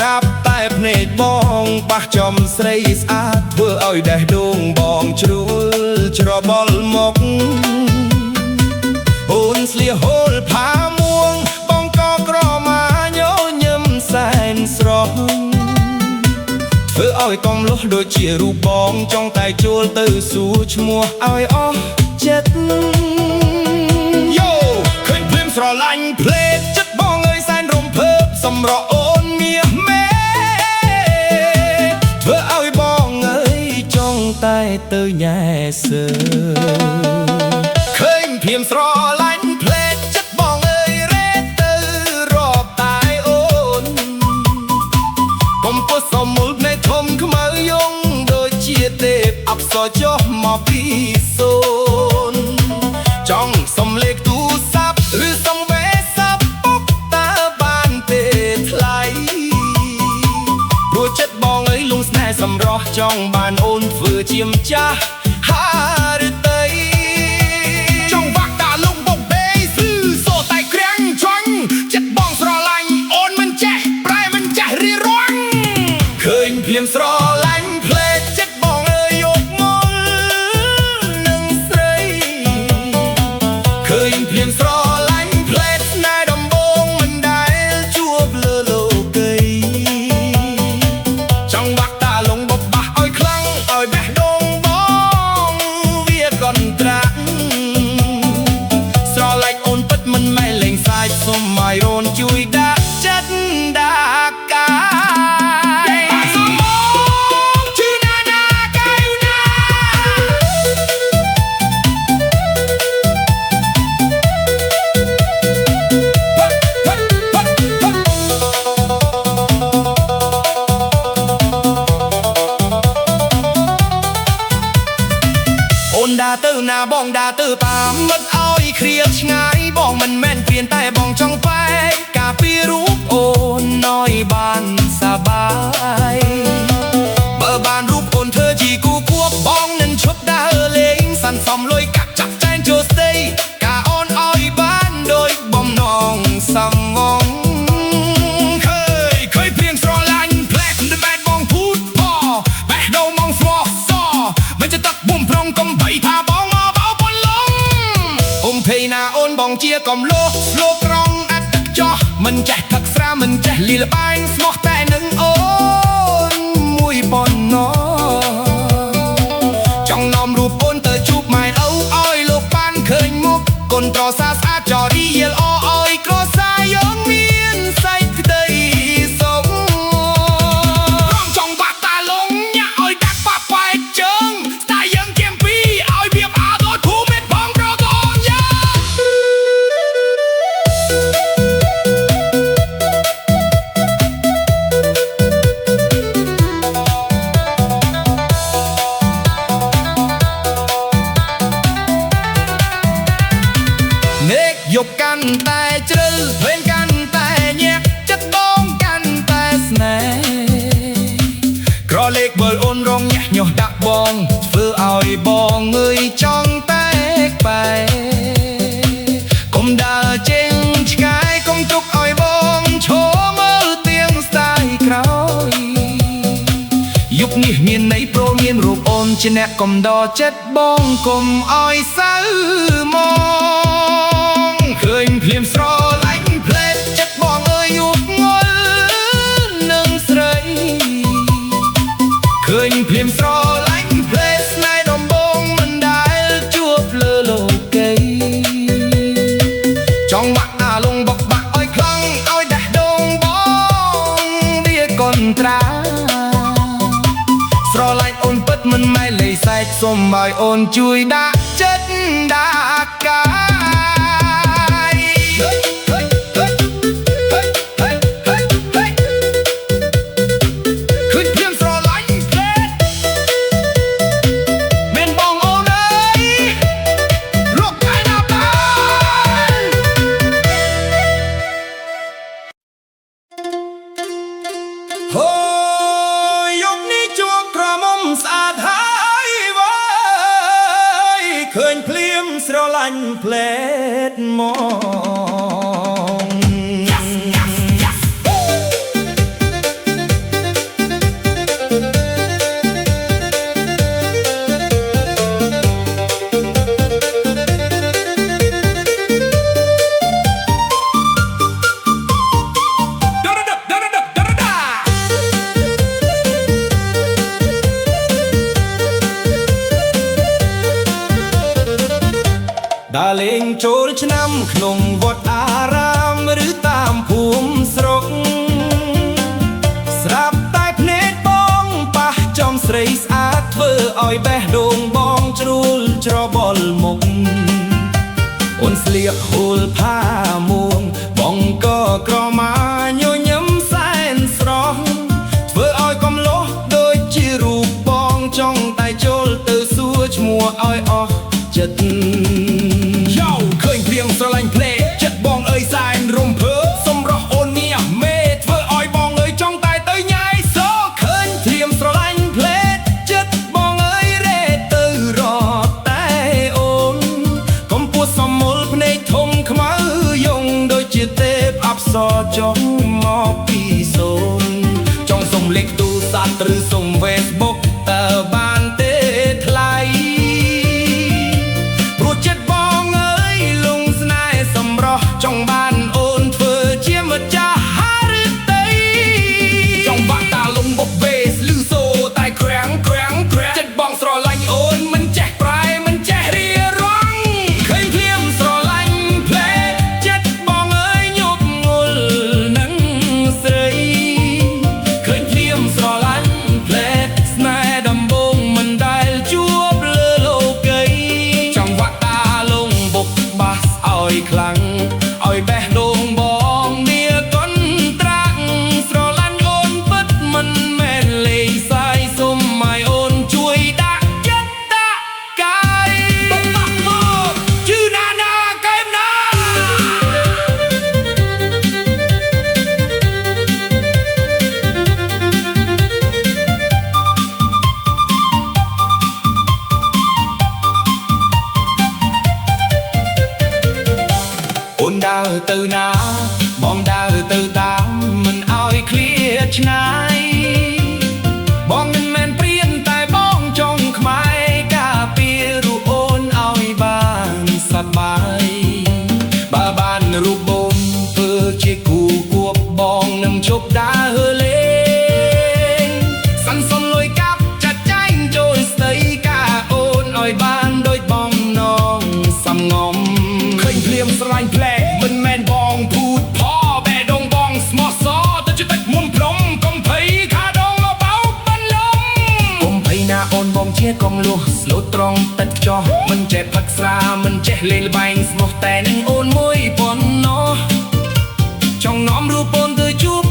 ប្រាប់តែភ្នែកបងប៉ះចំស្រីស្អាតធ្វើឲ្យដេះដូងបងជ្រួលច្របល់មកអូនស្លៀកហូលផាមួងបងក៏ក្រមាញញឹមសែនស្រស់ធ្វើឲ្យកុំលុះដូចជារូបបងចង់តែជួលទៅសួរឈ្មោះឲ្យអស់ចិត្តយោឃើញភ្លាមស្រឡាញ់ភ្លេតចិត្តបងអើយសែនរំភើបសម្រក់អូនមាសមេធ្វើឲ្យបងអើយចង់តែទៅញ៉ែសើឃើញភ្លាមស្រឡាញ់ភ្លេតចិត្តបងអើយរេតទៅរាប់តែអូនកុំពុះសមមុលភ្នែកធំខ្មៅយងដូចជាទេពអប្សរចុះមកពីសូនចង់សំលេខទូរស័ព្ទឬសំវេស័ព្ទពុកតើបានទេថ្លៃព្រោះចិត្តបងអើយលងស្នេហ៍សម្រស់ចង់បានអូនធ្វើជាម្ចាស់ហាឬតីចង់បាក់តាលងបុកបេស៊ឺសូតែក្រាំងចាញ់ចិត្តបងស្រឡាញ់អូនមិនចេះប្រែមិនចេះរីរាំងឃើញភ្លាមស្រឡាញ់ភ្លេចចិត្តបងអើយយកមកនឹងស្រីឃើញភ្លាមស្រឡាញ់ភ្លេចស្នេហ៍ដំបងមិនដែលជួបលើលោកីចង់បាក់តាលងបបាស់ឲ្យខ្លាំងឲ្យបេះដូងបងវាកន់ត្រាក់ស្រឡាញ់អូនពិតមិនមែនលេងសាយសុំឲ្យអូនជួយដាក់ចិត្តដាក់កាយអូនដើរទៅណាបងដើរទៅតាមមិត្តឲ្យឃ្រៀលឆ្ងាយបងមិនមែនពៀនតែបងចង់បែកការពីរូបអូនឲ្យបានសប្បាយបើបានរូបអូនធ្វើជាគូគួបបងនឹងឈប់ដើរលេងសន្សំលុយកាក់ចាក់ចែងចូលស្ដីការអូនឲ្យបានដូចបំណងសំងងឃើញព្រៀងស្រឡាញ់ផ្លែមិនមែនបងភូតផបេះដូងមកស្មោះសមិនจะตักบุ่มប្រងកំបីថាបងមកបោប៉ុនលងអ៊ំភ័យណាអូនបងជាកំលោះលោកក្រងអត់ចោះមិនចេះថឹកស្រាមិនចេះលីលបែងស្មោះតែនឹងអូនមួយប៉ុណ្ណោះចង់នាំរូបអូនទៅជួបម៉ែឪឲ្យលោកបានឃើញមុខកូនត្រសាស្អាតចរីយលអឲ្យក្រសាយើងមានសេចក្តីសុខរំចង់បាក់តាលងញ៉ាឲ្យដាក់ប៉ាប៉ែជើងតែយើងជាមពីឲ្យវាផ្អាដូចភូមិបងប្រកូនយ៉ាយកកាន់តែជ្រៅភ្លេងកាន់តែញាក់ចិត្តបងកាន់តែស្នេហ៍ក្រលេខបើអូនរងញាក់ញាស់ដាក់បងធ្វើឲ្យបងងើយចង់តែក្បែរកុំដើរចេញឆ្ងាយកុំទុកឲ្យបងឈរមើលទៀងស្ដាយក្រោយយុគនេះមានន័យព្រោះមានរូបអូនជាអ្នកកំដរចិត្តបងកុំឲ្យសៅមកឃើញភ្លាមស្រឡាញ់ភ្លេចចិត្តបងអើយយកងល់នឹងស្រីឃើញភ្លាមស្រឡាញ់ភ្លេចស្នេហ៍ដំបងមិនដែលជួបលើលោកីចង់បាក់អាលងបកបាក់ឲ្យខ្លាំងឲ្យដេះដូងបងវាកន់ត្រាស្រឡាញ់អូនពិតមិនមែនលេងសែកសុំឲ្យអូនជួយដាក់ចិត្តដាក់កាយឃើញភ្លាមស្រឡាញ់ភ្លេតមក ក្នុងវត្តអារាមឬតាមភូមិស្រុកស្រាប់តែភ្នែកបងប៉ះចំស្រីស្អាតធ្វើឲ្យបេះដូងបងជ្រួលច្របល់មុខអូនស្លៀកហូលផាមួងបងក៏ក្រមាញញឹមសែនស្រស់ធ្វើឲ្យកំលោះដូចជារូបបងចង់តែចូលទៅសួរឈ្មោះឲ្យអស់ចិត្តយោឃើញព្រៀងស្រឡាញ់ភ្លេចិត្តបងអើយសែនរំភើបសម្រស់អូននេះមេធ្វើឲ្យបងអើយចង់តែទៅញ៉ាយសឃើញព្រៀងស្រឡាញ់ភ្លេចិត្តបងអើយរេទៅរត់តែអូនកុំពោះសមមុលភ្នែកធំខ្មៅយងដូចជាទេពអប្សរចុះមកពីសូនចង់សុំលេខទូរស័ព្ទឬសុំ Facebook តើបានទេថ្លៃចង់បានអូនធ្វើជាម្ចាស់ហាឬតីចង់បាក់តាលំបបេស្លឺសូតែក្រាំងចិត្តបងស្រឡាញ់អូនមិនចេះប្រែមិនចេះរៀបរងឃើញភ្លាមស្រឡាញ់ភ្លេចិត្តបងអើយញប់ងល់នឹងស្រីឃើញភ្លាមស្រឡាញ់ភ្លេស្នេហ៍ដំបងមិនដែលជួបលើលោកីចង់បាក់តាលំបបបាសឲ្យខ្លាំងឲ្យបេះដូងបងមានកុនត្រាក់ស្រឡាញ់អូនពិតមិនមែនលេងសាយសុំឲ្យអូនជួយដាក់ចិត្តដាក់កាយបំបាក់មកជឿណាកែមណាអូនដើរទៅណាបងដើរទៅតាមមិនឲ្យឃ្លាតឆ្ងាយបងមិនមែនព្រានតែបងចង់ខ្មាយការពាររូបអូនឲ្យបានសប្បាយបើបានរូបអូនធ្វើជាគូគួបបងនឹងជប់ដើរលេងសាន់សុនលុយកាប់ចាត់ចែងចូលស្ដីការអូនឲ្យបានដូចបងនងសំងំឃើញភ្លាមស្រឡាញ់ភ្លែមិនមែនបងភូតផបេះដូងបងស្មោះសរទៅជាទឹកមុំព្រំកុំភ័យខាដងមកបោកបន្លំកុំភ័យណាអូនបងជាកងលុះស្លូតត្រង់ទឹកចោះមិនចេះផឹកស្រាមិនចេះលេងល្បែងស្មោះតែនឹងអូនមួយប៉ុណ្ណោះចង់នាំរូបអូនទៅជួប